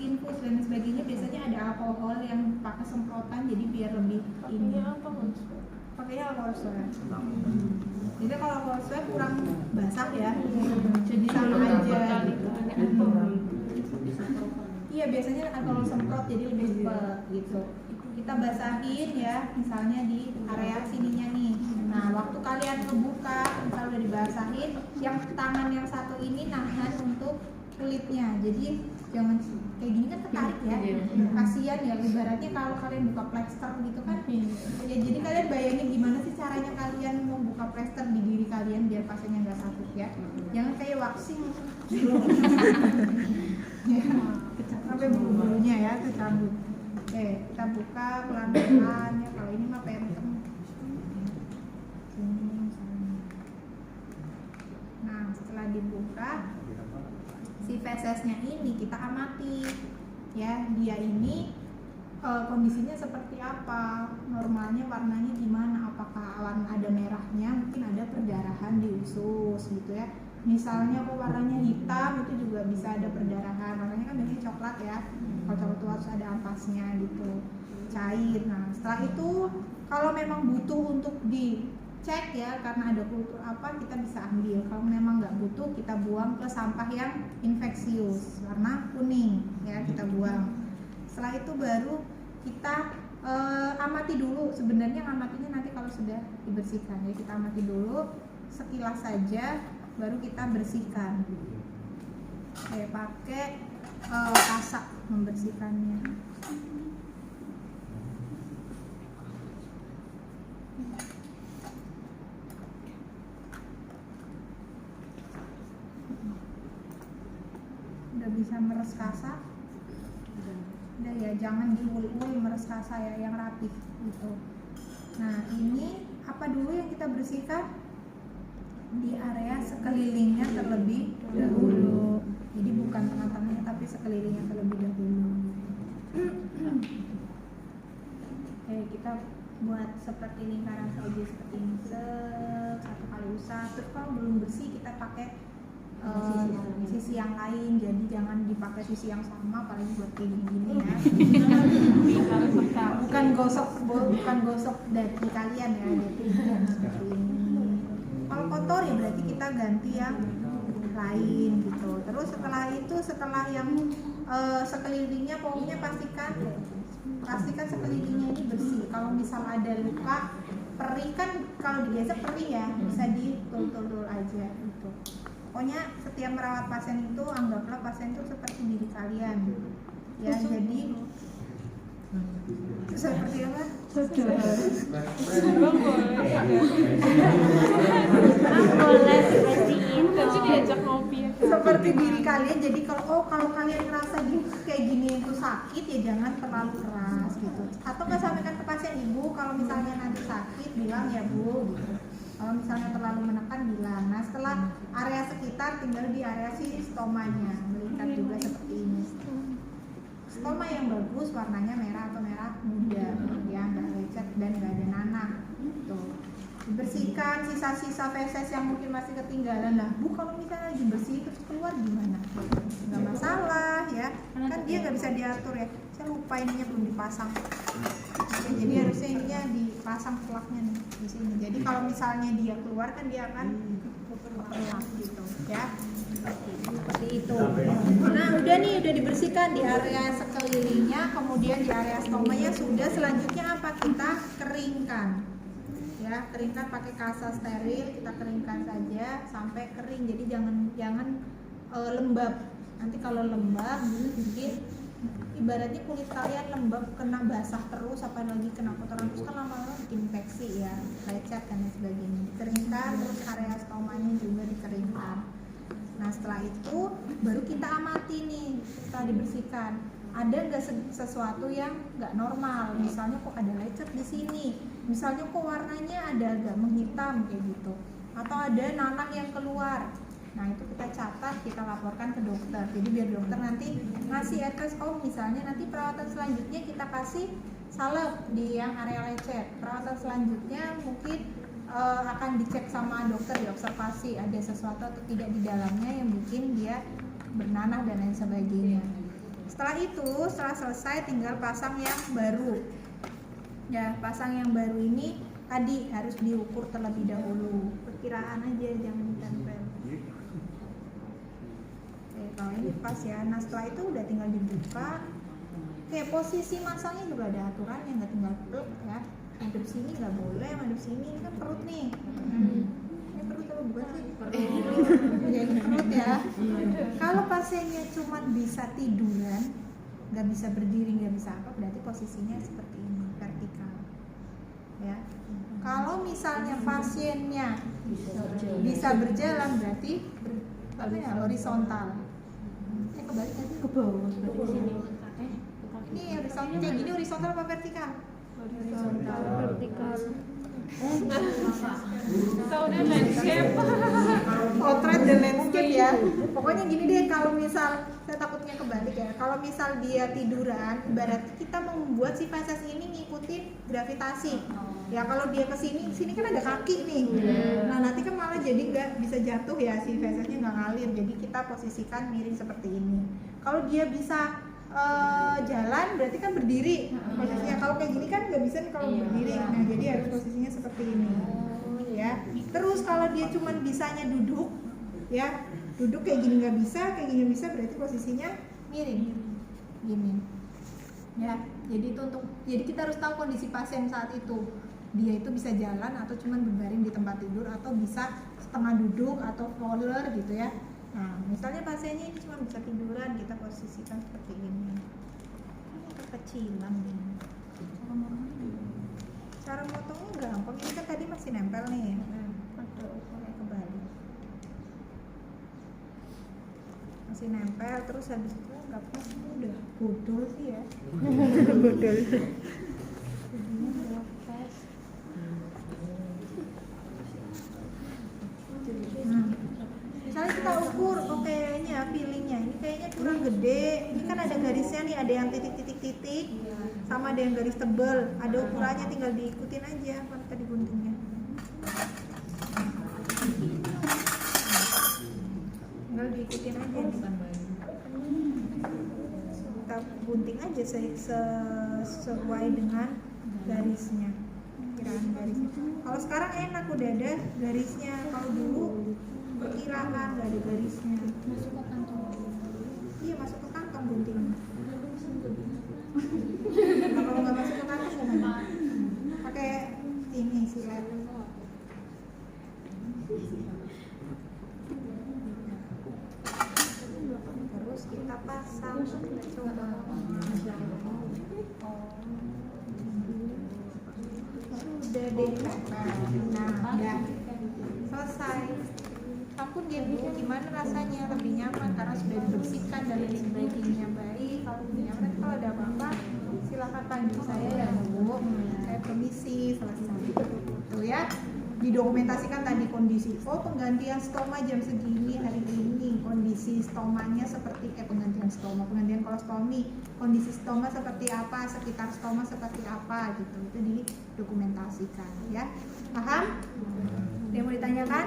infus dan sebagainya biasanya ada alkohol yang pakai semprotan jadi biar lebih ini. Pakainya alkohol swab. Jadi kalau alkohol swab kurang basah ya, jadi sama aja gitu. Iya biasanya alkohol semprot jadi lebih cepet gitu. Kita basahin ya, misalnya di area sininya nih. Nah waktu kalian ngebuka, misalnya udah dibasahin, yang tangan yang satu ini nahan untuk kulitnya. Jadi jangan kayak gini kan ketarik ya, kasian ya. Ibaratnya kalau kalian buka plester gitu kan, ya jadi kalian bayangin gimana sih caranya kalian mau buka plester di diri kalian biar pasiennya nggak sakit ya. Jangan kayak waxing, ya, sampai bulu-bulunya ya tercabut. Oke, kita buka pelan-pelan ya. Kalau ini mah pentem. Nah, setelah dibuka, si fesesnya ini kita amati ya, dia ini kondisinya seperti apa, normalnya warnanya gimana, apakah ada merahnya, mungkin ada perdarahan di usus gitu ya. Misalnya kok warnanya hitam itu juga bisa ada perdarahan, warnanya kan biasanya coklat ya, kalau coklat itu harus ada ampasnya gitu, cair. Nah setelah itu kalau memang butuh untuk dicek ya karena ada kultur apa, kita bisa ambil. Kalau memang nggak butuh, kita buang ke sampah yang infeksius warna kuning ya, kita buang. Setelah itu baru kita amati dulu. Sebenarnya ngamatinya nanti kalau sudah dibersihkan ya, kita amati dulu sekilas saja baru kita bersihkan. Oke, pakai kasak membersihkannya. Udah bisa meres kasak? Udah ya, jangan diul-ul meres kasak ya, yang rapih gitu. Nah ini apa dulu yang kita bersihkan? Di area sekelilingnya terlebih dahulu. Jadi bukan tengah-tengahnya tapi sekelilingnya terlebih dahulu. Oke, kita buat seperti lingkaran saja seperti ini, satu kali usap. Terus kalau belum bersih kita pakai sisi yang lain, jadi jangan dipakai sisi yang sama, apalagi buat kayak gini ya. bukan gosok daki kalian ya, jadi seperti ini. Kalau kotor ya berarti kita ganti yang lain gitu. Terus setelah yang sekelilingnya, pokoknya pastikan sekelilingnya ini bersih. Kalau misal ada luka, perih kan kalau digesek perih ya, bisa ditul-tul aja gitu. Pokoknya setiap merawat pasien itu anggaplah pasien itu seperti diri kalian ya. Jadi seperti apa? Seperti diri kalian. Jadi kalau kalian ngerasa kayak gini itu sakit ya jangan terlalu keras gitu. Atau nggak sampaikan ke pasien, ibu kalau misalnya nanti sakit bilang ya bu gitu. Kalau misalnya terlalu menekan bilang. Nah setelah area sekitar tinggal di area si stomanya, melihat juga seperti ini. Stoma yang bagus warnanya merah atau merah muda ya, nggak lecet dan nggak ada nanah. Tuh dibersihkan sisa-sisa feses yang mungkin masih ketinggalan. Lah bu kalau misalnya dibersih terus keluar gimana? Nggak masalah ya, kan dia nggak bisa diatur ya. Saya lupa ininya belum dipasang. Oke, jadi harusnya ininya dipasang plaknya nih di sini. Jadi kalau misalnya dia keluar kan dia akan pelak gitu ya. Seperti itu. Nah udah dibersihkan di area sekelilingnya, kemudian di area stomanya sudah. Selanjutnya apa? Kita keringkan ya, keringkan pakai kasa steril. Kita keringkan saja sampai kering. Jadi jangan lembab. Nanti kalau lembab bikin ibaratnya kulit kalian lembab, kena basah terus, apalagi kena kotoran terus kan lama-lama bikin infeksi ya, lecet dan sebagainya. Dikeringkan, terus area stomanya juga dikeringkan. Nah setelah itu baru kita amati nih, setelah dibersihkan ada nggak sesuatu yang nggak normal. Misalnya kok ada lecet di sini, misalnya kok warnanya ada agak menghitam kayak gitu, atau ada nanah yang keluar. Nah itu kita catat, kita laporkan ke dokter. Jadi biar dokter nanti ngasih advice, oh misalnya nanti perawatan selanjutnya kita kasih salep di yang area lecet. Perawatan selanjutnya mungkin akan dicek sama dokter, diobservasi ada sesuatu atau tidak di dalamnya yang bikin dia bernanah dan lain sebagainya. Setelah itu, setelah selesai tinggal pasang yang baru. Ya, pasang yang baru ini tadi harus diukur terlebih dahulu. Perkiraan aja, jangan ditempel. Oke, kalau ini pas ya. Nah, setelah itu udah tinggal dibuka. Oke, posisi masangnya juga ada aturannya, nggak tinggal pluk ya. Madep sini nggak boleh, madep sini, ini kan perut nih. Ini perut apa bukan sih? Jadi perut ya. Kalau pasiennya cuma bisa tiduran, nggak bisa berdiri, nggak bisa apa, berarti posisinya seperti ini, vertikal. Ya. Kalau misalnya pasiennya bisa berjalan, berarti horizontal. Kebalik aja ke bawah. Ini horizontal, kayak gini horizontal apa vertikal? Horizontal. Vertikal. Tahunya landscape. Potret dan landscape ya. Pokoknya gini deh, kalau misal saya takutnya kebalik ya. Kalau misal dia tiduran, ibarat kita membuat si feses ini ngikutin gravitasi. Ya kalau dia ke sini, sini kan ada kaki nih. Nah nanti kan malah jadi nggak bisa jatuh ya, si fesesnya nggak ngalir. Jadi kita posisikan miring seperti ini. Kalau dia bisa jalan berarti kan berdiri posisinya. Kalau kayak gini kan nggak bisa nih kalau berdiri. Nah jadi harus posisinya seperti ini ya. Terus kalau dia cuma bisanya duduk ya, duduk kayak gini nggak bisa, kayak gini bisa, berarti posisinya miring gini ya. Jadi itu jadi kita harus tahu kondisi pasien saat itu, dia itu bisa jalan atau cuma berbaring di tempat tidur atau bisa setengah duduk atau roller gitu ya. Nah, misalnya pasiennya ini cuma bisa tiduran, kita posisikan seperti ini. Ini kekecilan nih. Cara motongnya gampang, ini kan tadi masih nempel nih. Pakai kebalik. Masih nempel, terus habis itu nggak pas, udah bodol sih ya. Bodol. Jadinya nggak pas. Misalnya kita ukur, oh kayaknya feelingnya ini kayaknya kurang gede. Ini kan ada garisnya nih, ada yang titik-titik-titik, sama ada yang garis tebel. Ada ukurannya, tinggal diikutin aja mana tadi guntingnya. Tinggal diikutin aja nih. Kita gunting aja sesuai dengan garisnya, kiraan garisnya. Kalau sekarang enak udah ada garisnya. Kalau dulu perkiraan nggak ada garisnya. Masuk ke kantong. Iya, masuk ke kantong guntingnya. Nah, kalau nggak masuk ke kantong gimana? Pakai ini silet. Terus kita pasang. Coba. Udah deh. Nah, udah selesai. Apapun dia butuh gimana rasanya, lebih nyaman karena sudah dibersihkan dan lain sebagainya baik. Kalau lebih nyaman, kalau ada apa-apa silakan panggil saya ya Bu. Saya permisi, selesai. Tuh ya, didokumentasikan tadi kondisi. Oh, penggantian stoma jam segini hari ini, kondisi stomanya seperti penggantian kolostomi, kondisi stoma seperti apa, sekitar stoma seperti apa gitu. Itu didokumentasikan ya. Paham? Ada yang mau ditanyakan?